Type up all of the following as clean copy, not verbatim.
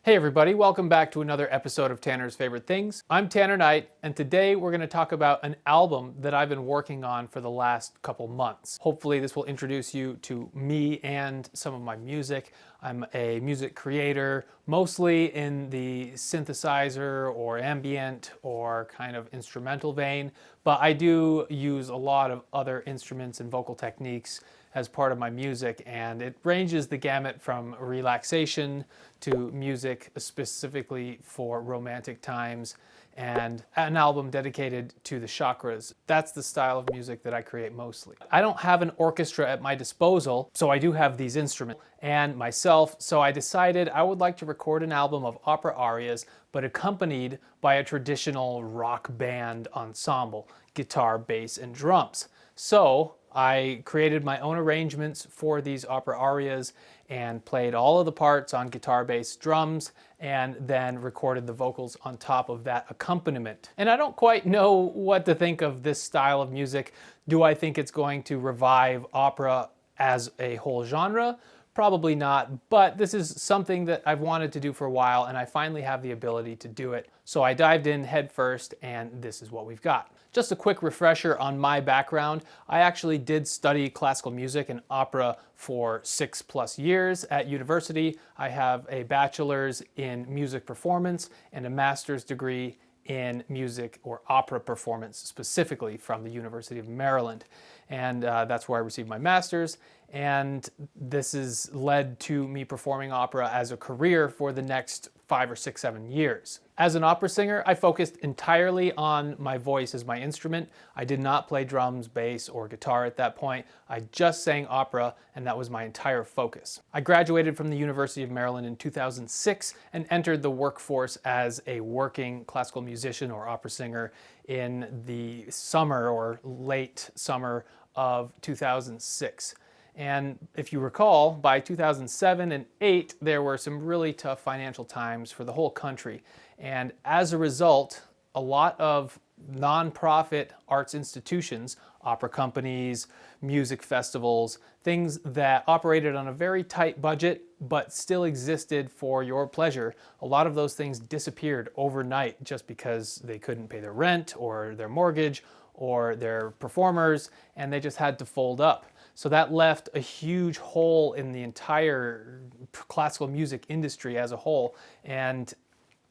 Hey everybody, welcome back to another episode of Tanner's Favorite Things. I'm Tanner Knight, and today we're going to talk about an album that I've been working on for the last couple months. Hopefully this will introduce you to me and some of my music. I'm a music creator, mostly in the synthesizer or ambient or kind of instrumental vein, but I do use a lot of other instruments and vocal techniques as part of my music, and it ranges the gamut from relaxation to music specifically for romantic times, and an album dedicated to the chakras. That's the style of music that I create mostly. I don't have an orchestra at my disposal, so I do have these instruments and myself, so I decided I would like to record an album of opera arias, but accompanied by a traditional rock band ensemble, guitar, bass, and drums. So I created my own arrangements for these opera arias and played all of the parts on guitar, bass, drums, and then recorded the vocals on top of that accompaniment. And I don't quite know what to think of this style of music. Do I think it's going to revive opera as a whole genre? Probably not, but this is something that I've wanted to do for a while, and I finally have the ability to do it. So I dived in head first, and this is what we've got. Just a quick refresher on my background. I actually did study classical music and opera for 6+ years at university. I have a bachelor's in music performance and a master's degree in music or opera performance, specifically from the University of Maryland. And that's where I received my master's. And this has led to me performing opera as a career for the next 5 or 6, 7 years. As an opera singer, I focused entirely on my voice as my instrument. I did not play drums, bass, or guitar at that point. I just sang opera, and that was my entire focus. I graduated from the University of Maryland in 2006 and entered the workforce as a working classical musician or opera singer in the summer or late summer of 2006. And if you recall, by 2007 and 2008, there were some really tough financial times for the whole country. And as a result, a lot of nonprofit arts institutions, opera companies, music festivals, things that operated on a very tight budget but still existed for your pleasure, a lot of those things disappeared overnight just because they couldn't pay their rent or their mortgage or their performers, and they just had to fold up. So that left a huge hole in the entire classical music industry as a whole, and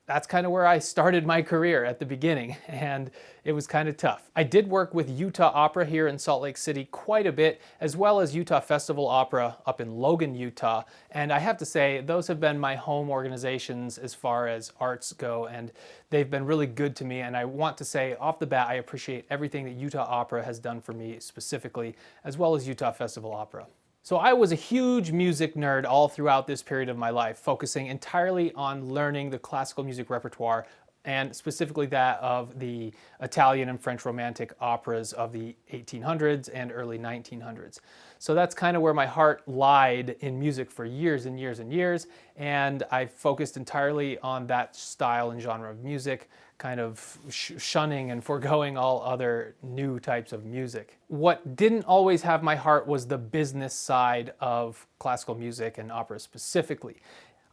that's kind of where I started my career at the beginning, and it was kind of tough. I did work with Utah Opera here in Salt Lake City quite a bit, as well as Utah Festival Opera up in Logan, Utah, and I have to say those have been my home organizations as far as arts go, and they've been really good to me, and I want to say off the bat I appreciate everything that Utah Opera has done for me specifically, as well as Utah Festival Opera. So I was a huge music nerd all throughout this period of my life, focusing entirely on learning the classical music repertoire, and specifically that of the Italian and French Romantic operas of the 1800s and early 1900s. So that's kind of where my heart lied in music for years and years and years, and I focused entirely on that style and genre of music, kind of shunning and foregoing all other new types of music. What didn't always have my heart was the business side of classical music and opera specifically.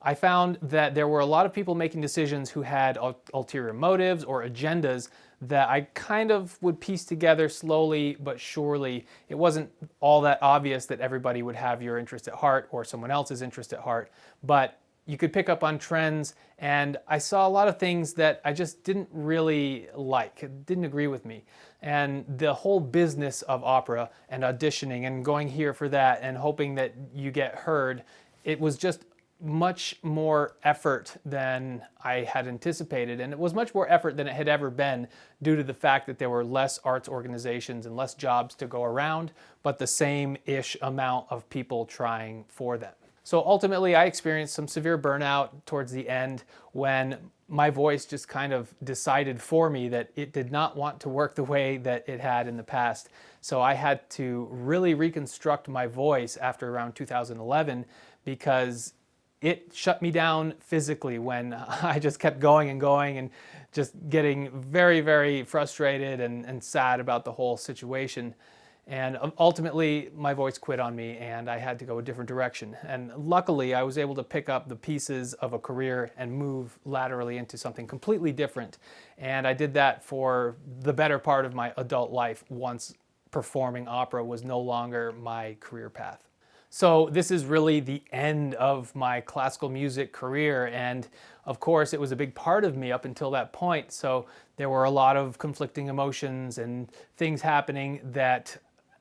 I found that there were a lot of people making decisions who had ulterior motives or agendas that I kind of would piece together slowly but surely. It wasn't all that obvious that everybody would have your interest at heart or someone else's interest at heart, but you could pick up on trends, and I saw a lot of things that I just didn't really like. It didn't agree with me. And the whole business of opera and auditioning and going here for that and hoping that you get heard, it was just much more effort than I had anticipated, and it was much more effort than it had ever been due to the fact that there were less arts organizations and less jobs to go around, but the same-ish amount of people trying for them. So ultimately I experienced some severe burnout towards the end when my voice just kind of decided for me that it did not want to work the way that it had in the past. So I had to really reconstruct my voice after around 2011 because it shut me down physically when I just kept going and going and just getting very, very frustrated and sad about the whole situation. And ultimately, my voice quit on me and I had to go a different direction. And luckily, I was able to pick up the pieces of a career and move laterally into something completely different. And I did that for the better part of my adult life once performing opera was no longer my career path. So this is really the end of my classical music career, and of course it was a big part of me up until that point, so there were a lot of conflicting emotions and things happening that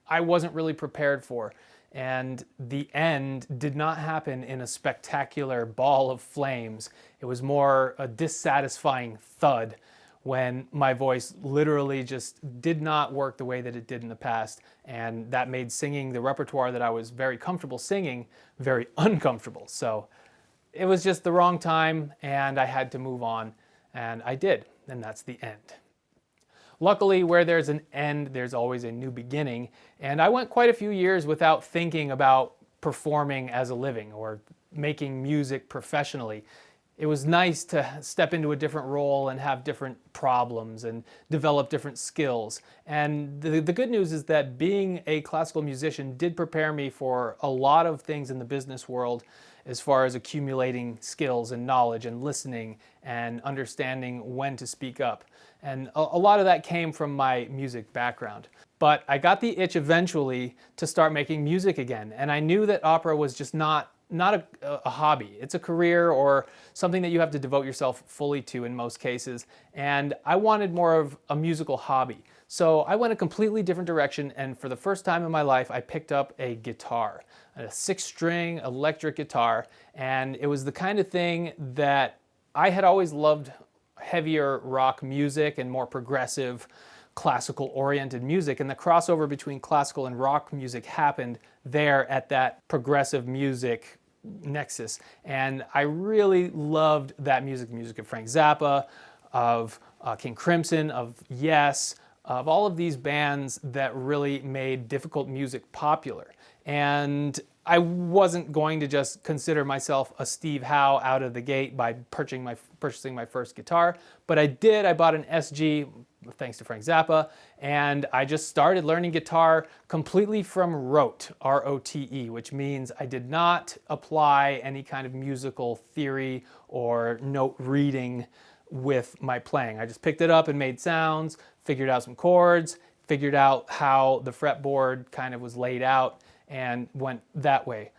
I wasn't really prepared for. And the end did not happen in a spectacular ball of flames. It was more a dissatisfying thud when my voice literally just did not work the way that it did in the past. And that made singing the repertoire that I was very comfortable singing very uncomfortable. So it was just the wrong time and I had to move on. And I did, and that's the end. Luckily, where there's an end, there's always a new beginning. And I went quite a few years without thinking about performing as a living or making music professionally. It was nice to step into a different role and have different problems and develop different skills. And the good news is that being a classical musician did prepare me for a lot of things in the business world as far as accumulating skills and knowledge and listening and understanding when to speak up. And a lot of that came from my music background. But I got the itch eventually to start making music again. And I knew that opera was just not a hobby. It's a career or something that you have to devote yourself fully to in most cases. And I wanted more of a musical hobby. So I went a completely different direction, and for the first time in my life, I picked up a guitar, a 6-string electric guitar, and it was the kind of thing that I had always loved. Heavier rock music and more progressive classical oriented music, and the crossover between classical and rock music happened there at that progressive music nexus. And I really loved that music of Frank Zappa, of King Crimson, of Yes, of all of these bands that really made difficult music popular. And I wasn't going to just consider myself a Steve Howe out of the gate by purchasing my first guitar, but I did. I bought an SG, thanks to Frank Zappa, and I just started learning guitar completely from rote, R-O-T-E, which means I did not apply any kind of musical theory or note reading with my playing. I just picked it up and made sounds, figured out some chords, figured out how the fretboard kind of was laid out, and went that way.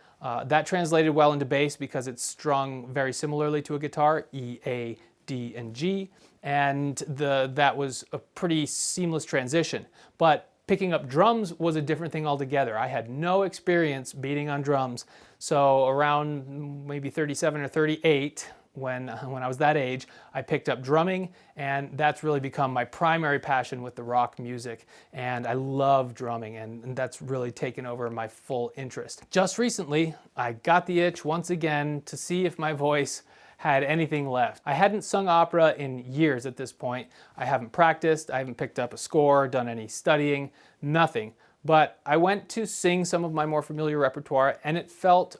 That translated well into bass because it's strung very similarly to a guitar, E, A, D, and G, and that was a pretty seamless transition. But picking up drums was a different thing altogether. I had no experience beating on drums, so around maybe 37 or 38, when I was that age, I picked up drumming, and that's really become my primary passion with the rock music, and I love drumming, and that's really taken over my full interest. Just recently, I got the itch once again to see if my voice had anything left. I hadn't sung opera in years at this point. I haven't practiced, I haven't picked up a score, done any studying, nothing. But I went to sing some of my more familiar repertoire, and it felt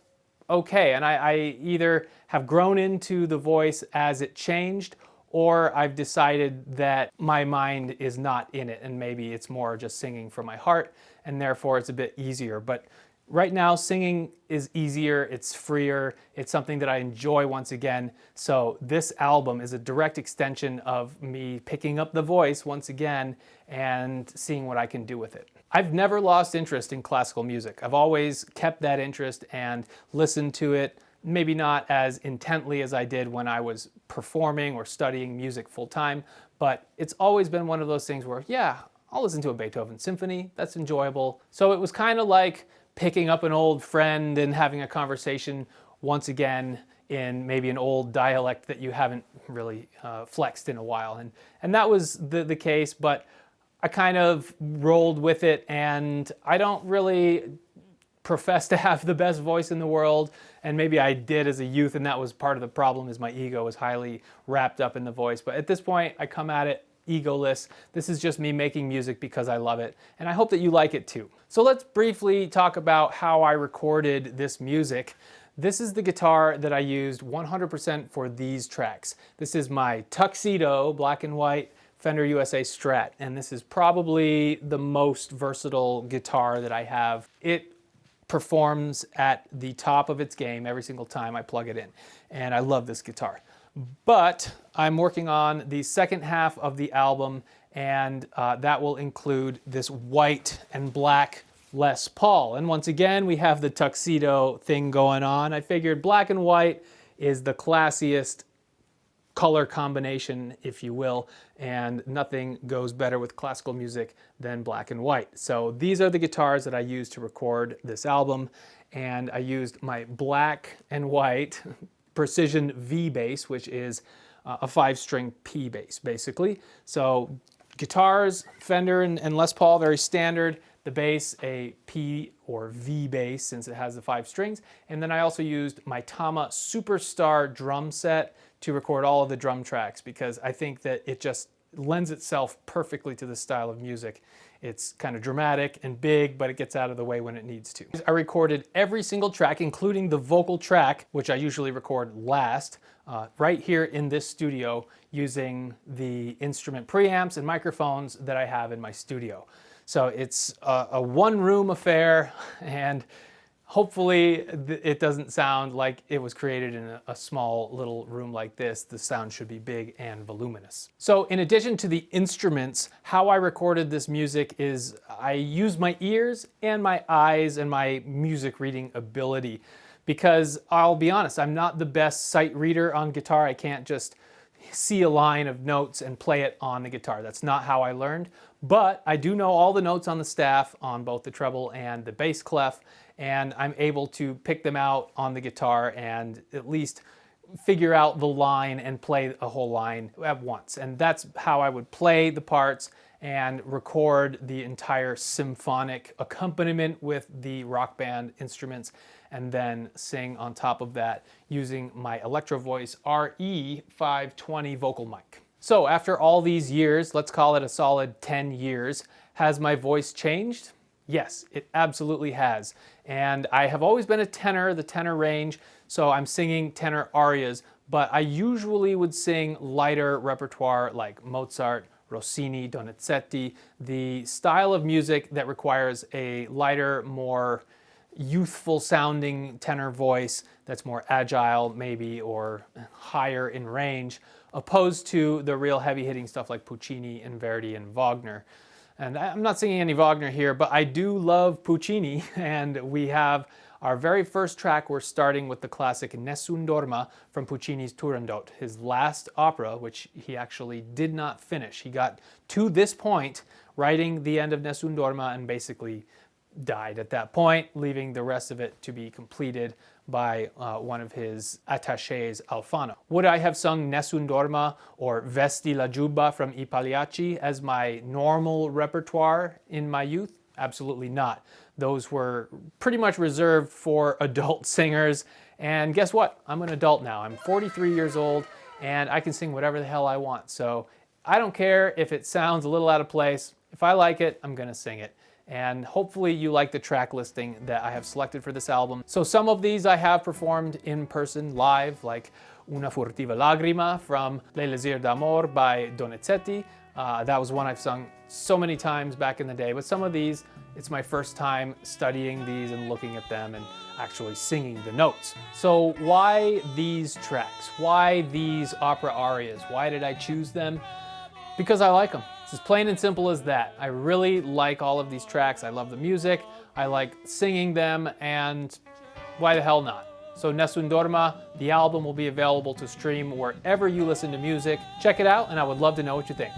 okay, and I either have grown into the voice as it changed, or I've decided that my mind is not in it and maybe it's more just singing from my heart and therefore it's a bit easier. But right now singing is easier, it's freer, it's something that I enjoy once again. So this album is a direct extension of me picking up the voice once again and seeing what I can do with it. I've never lost interest in classical music. I've always kept that interest and listened to it, maybe not as intently as I did when I was performing or studying music full time, but it's always been one of those things where, yeah, I'll listen to a Beethoven symphony, that's enjoyable. So it was kind of like picking up an old friend and having a conversation once again in maybe an old dialect that you haven't really flexed in a while. And that was the case, but I kind of rolled with it, and I don't really profess to have the best voice in the world, and maybe I did as a youth, and that was part of the problem, is my ego was highly wrapped up in the voice. But at this point, I come at it egoless. This is just me making music because I love it, and I hope that you like it too. So let's briefly talk about how I recorded this music. This is the guitar that I used 100% for these tracks. This is my Tuxedo black and white Fender USA Strat, and this is probably the most versatile guitar that I have. It performs at the top of its game every single time I plug it in, and I love this guitar. But I'm working on the second half of the album, and that will include this white and black Les Paul. And once again, we have the tuxedo thing going on. I figured black and white is the classiest color combination, if you will, and nothing goes better with classical music than black and white. So these are the guitars that I used to record this album, and I used my black and white Precision V bass, which is a 5-string P bass, basically. So guitars, Fender and Les Paul, very standard. The bass, a P or V bass, since it has the 5 strings. And then I also used my Tama Superstar drum set to record all of the drum tracks, because I think that it just lends itself perfectly to this style of music. It's kind of dramatic and big, but it gets out of the way when it needs to. I recorded every single track, including the vocal track, which I usually record last, right here in this studio using the instrument preamps and microphones that I have in my studio. So it's a one-room affair, and hopefully it doesn't sound like it was created in a small little room like this. The sound should be big and voluminous. So in addition to the instruments, how I recorded this music is I used my ears and my eyes and my music reading ability, because I'll be honest, I'm not the best sight reader on guitar. I can't just see a line of notes and play it on the guitar. That's not how I learned, but I do know all the notes on the staff on both the treble and the bass clef, and I'm able to pick them out on the guitar and at least figure out the line and play a whole line at once. And that's how I would play the parts and record the entire symphonic accompaniment with the rock band instruments, and then sing on top of that using my Electro Voice RE520 vocal mic. So after all these years, let's call it a solid 10 years, has my voice changed? Yes, it absolutely has. And I have always been a tenor, the tenor range, so I'm singing tenor arias, but I usually would sing lighter repertoire like Mozart, Rossini, Donizetti, the style of music that requires a lighter, more youthful sounding tenor voice that's more agile maybe, or higher in range, opposed to the real heavy hitting stuff like Puccini and Verdi and Wagner. And I'm not singing any Wagner here, but I do love Puccini, and we have our very first track. We're starting with the classic Nessun Dorma from Puccini's Turandot, his last opera, which he actually did not finish. He got to this point writing the end of Nessun Dorma and basically died at that point, leaving the rest of it to be completed by one of his attachés, Alfano. Would I have sung Nessun Dorma or Vesti la Giubba from I Pagliacci as my normal repertoire in my youth? Absolutely not. Those were pretty much reserved for adult singers. And guess what? I'm an adult now. I'm 43 years old, and I can sing whatever the hell I want. So I don't care if it sounds a little out of place. If I like it, I'm gonna sing it. And hopefully you like the track listing that I have selected for this album. So some of these I have performed in person live, like Una furtiva lagrima from L'Elisir d'Amor by Donizetti. That was one I've sung so many times back in the day, but some of these, it's my first time studying these and looking at them and actually singing the notes. So why these tracks? Why these opera arias? Why did I choose them? Because I like them. It's as plain and simple as that. I really like all of these tracks. I love the music. I like singing them, and why the hell not? So Nessun Dorma, the album will be available to stream wherever you listen to music. Check it out, and I would love to know what you think.